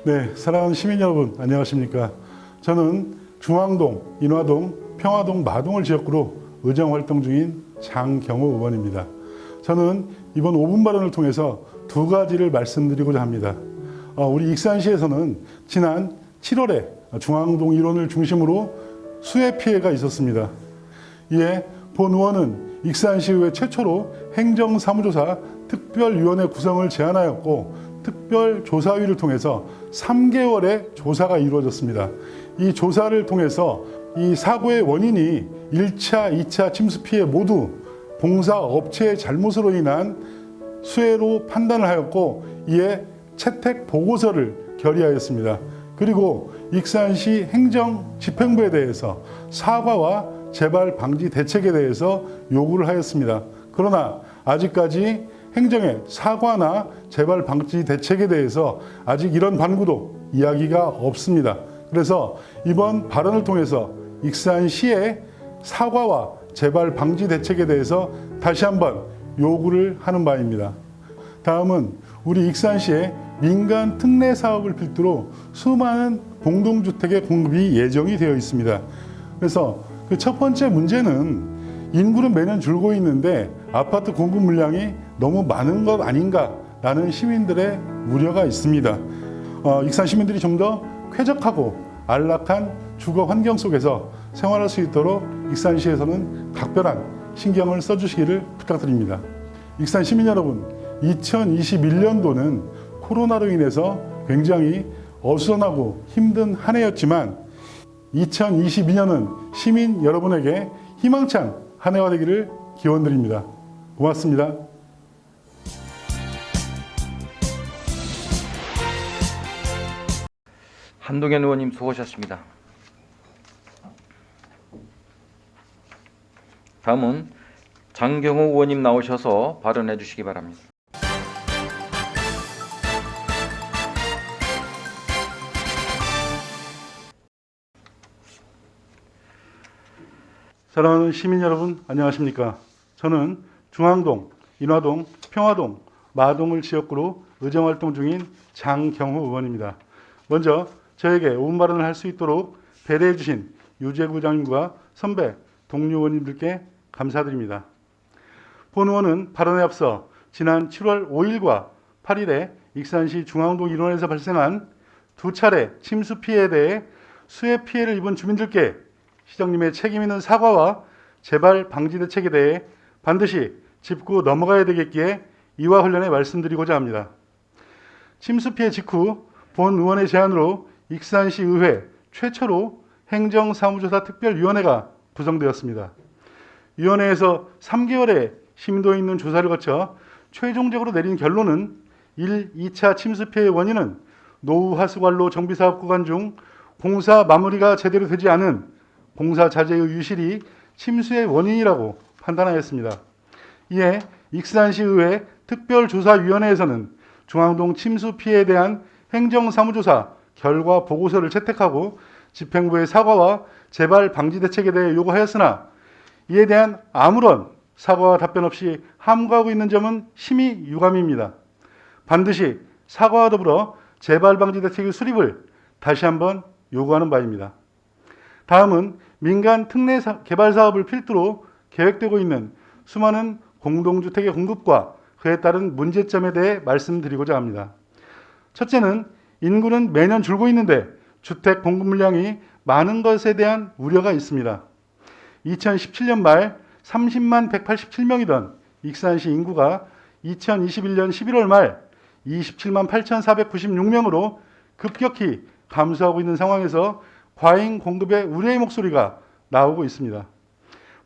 네, 사랑하는 시민 여러분, 안녕하십니까. 저는 중앙동, 인화동, 평화동, 마동을 지역구로 의정활동 중인 장경호 의원입니다. 저는 이번 5분 발언을 통해서 두 가지를 말씀드리고자 합니다. 우리 익산시에서는 지난 7월에 중앙동 일원을 중심으로 수해 피해가 있었습니다. 이에 본 의원은 익산시의회 최초로 행정사무조사 특별위원회 구성을 제안하였고 특별조사위를 통해서 3개월의 조사가 이루어졌습니다. 이 조사를 통해서 이 사고의 원인이 1차, 2차 침수 피해 모두 공사업체의 잘못으로 인한 수해로 판단을 하였고 이에 채택 보고서를 결의하였습니다. 그리고 익산시 행정집행부에 대해서 사과와 재발 방지 대책에 대해서 요구를 하였습니다. 그러나 아직까지 행정의 사과나 재발 방지 대책에 대해서 아직 이런 반구도 이야기가 없습니다. 그래서 이번 발언을 통해서 익산시의 사과와 재발 방지 대책에 대해서 다시 한번 요구를 하는 바입니다. 다음은 우리 익산시의 민간 특례 사업을 필두로 수많은 공동주택의 공급이 예정이 되어 있습니다. 그래서 그 첫 번째 문제는 인구는 매년 줄고 있는데 아파트 공급 물량이 너무 많은 것 아닌가라는 시민들의 우려가 있습니다. 익산 시민들이 좀 더 쾌적하고 안락한 주거 환경 속에서 생활할 수 있도록 익산시에서는 각별한 신경을 써주시기를 부탁드립니다. 익산 시민 여러분, 2021년도는 코로나로 인해서 굉장히 어수선하고 힘든 한 해였지만 2022년은 시민 여러분에게 희망찬 한 해가 되기를 기원드립니다. 고맙습니다. 한동현 의원님 수고하셨습니다. 다음은 장경호 의원님 나오셔서 발언해 주시기 바랍니다. 사랑하는 시민 여러분, 안녕하십니까. 저는 중앙동, 인화동, 평화동, 마동을 지역구로 의정활동 중인 장경호 의원입니다. 먼저 저에게 5분 발언을 할 수 있도록 배려해 주신 유재구장님과 선배, 동료 의원님들께 감사드립니다. 본 의원은 발언에 앞서 지난 7월 5일과 8일에 익산시 중앙동 일원에서 발생한 두 차례 침수 피해에 대해 수해 피해를 입은 주민들께 시장님의 책임 있는 사과와 재발 방지 대책에 대해 반드시 짚고 넘어가야 되겠기에 이와 관련해 말씀드리고자 합니다. 침수 피해 직후 본 의원의 제안으로 익산시 의회 최초로 행정사무조사 특별위원회가 구성되었습니다. 위원회에서 3개월의 심도 있는 조사를 거쳐 최종적으로 내린 결론은 1, 2차 침수 피해의 원인은 노후 하수관로 정비사업 구간 중 공사 마무리가 제대로 되지 않은 공사 자재의 유실이 침수의 원인이라고 판단하였습니다. 이에 익산시의회 특별조사위원회에서는 중앙동 침수 피해에 대한 행정사무조사 결과 보고서를 채택하고 집행부의 사과와 재발 방지 대책에 대해 요구하였으나 이에 대한 아무런 사과와 답변 없이 함구하고 있는 점은 심히 유감입니다. 반드시 사과와 더불어 재발 방지 대책의 수립을 다시 한번 요구하는 바입니다. 다음은 민간 특례 개발 사업을 필두로 계획되고 있는 수많은 공동주택의 공급과 그에 따른 문제점에 대해 말씀드리고자 합니다. 첫째는 인구는 매년 줄고 있는데 주택 공급 물량이 많은 것에 대한 우려가 있습니다. 2017년 말 30만 187명이던 익산시 인구가 2021년 11월 말 27만 8,496명으로 급격히 감소하고 있는 상황에서 과잉 공급의 우려의 목소리가 나오고 있습니다.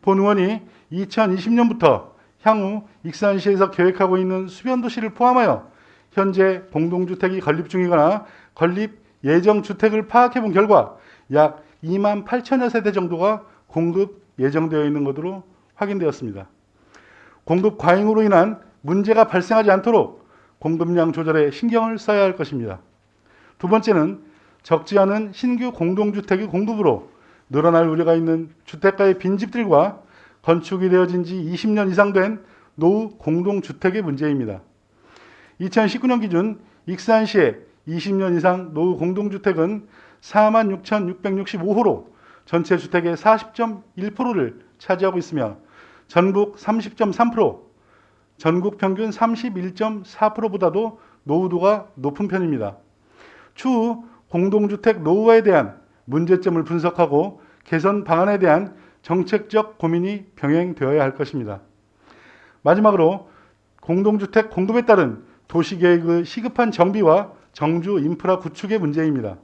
본 의원이 2020년부터 향후 익산시에서 계획하고 있는 수변도시를 포함하여 현재 공동주택이 건립 중이거나 건립 예정 주택을 파악해 본 결과 약 2만 8천여 세대 정도가 공급 예정되어 있는 것으로 확인되었습니다. 공급 과잉으로 인한 문제가 발생하지 않도록 공급량 조절에 신경을 써야 할 것입니다. 두 번째는 적지 않은 신규 공동주택의 공급으로 늘어날 우려가 있는 주택가의 빈집들과 건축이 되어진 지 20년 이상 된 노후 공동주택의 문제입니다. 2019년 기준 익산시의 20년 이상 노후 공동주택은 46,665호로 전체 주택의 40.1%를 차지하고 있으며 전북 30.3%, 전국 평균 31.4%보다도 노후도가 높은 편입니다. 추후 공동주택 노후화에 대한 문제점을 분석하고 개선 방안에 대한 정책적 고민이 병행되어야 할 것입니다. 마지막으로 공동주택 공급에 따른 도시계획의 시급한 정비와 정주 인프라 구축의 문제입니다.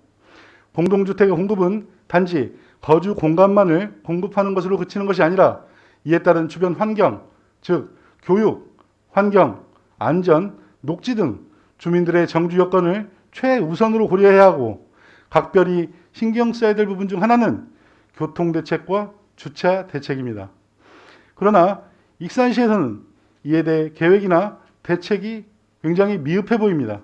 공동주택의 공급은 단지 거주 공간만을 공급하는 것으로 그치는 것이 아니라 이에 따른 주변 환경, 즉 교육, 환경, 안전, 녹지 등 주민들의 정주 여건을 최우선으로 고려해야 하고 각별히 신경 써야 될 부분 중 하나는 교통대책과 주차 대책입니다. 그러나 익산시에서는 이에 대해 계획이나 대책이 굉장히 미흡해 보입니다.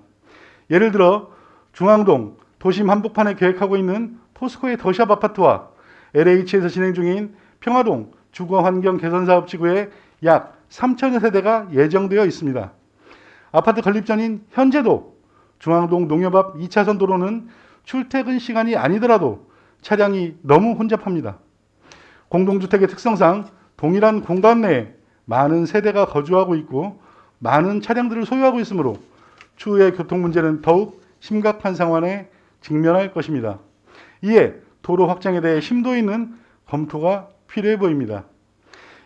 예를 들어 중앙동 도심 한복판에 계획하고 있는 포스코의 더샵 아파트와 LH에서 진행 중인 평화동 주거환경 개선사업지구에 약 3천여 세대가 예정되어 있습니다. 아파트 건립 전인 현재도 중앙동 농협 앞 2차선 도로는 출퇴근 시간이 아니더라도 차량이 너무 혼잡합니다. 공동주택의 특성상 동일한 공간 내에 많은 세대가 거주하고 있고 많은 차량들을 소유하고 있으므로 추후의 교통 문제는 더욱 심각한 상황에 직면할 것입니다. 이에 도로 확장에 대해 심도 있는 검토가 필요해 보입니다.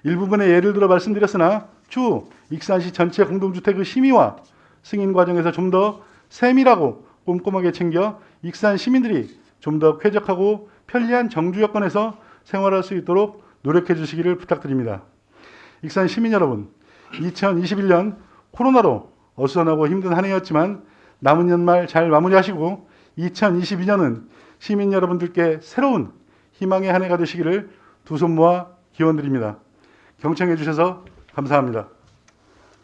일부분의 예를 들어 말씀드렸으나 추후 익산시 전체 공동주택의 심의와 승인 과정에서 좀 더 세밀하고 꼼꼼하게 챙겨 익산 시민들이 좀 더 쾌적하고 편리한 정주 여건에서 생활할 수 있도록 노력해 주시기를 부탁드립니다. 익산 시민 여러분, 2021년 코로나로 어수선하고 힘든 한 해였지만 남은 연말 잘 마무리하시고 2022년은 시민 여러분들께 새로운 희망의 한 해가 되시기를 두 손 모아 기원드립니다. 경청해 주셔서 감사합니다.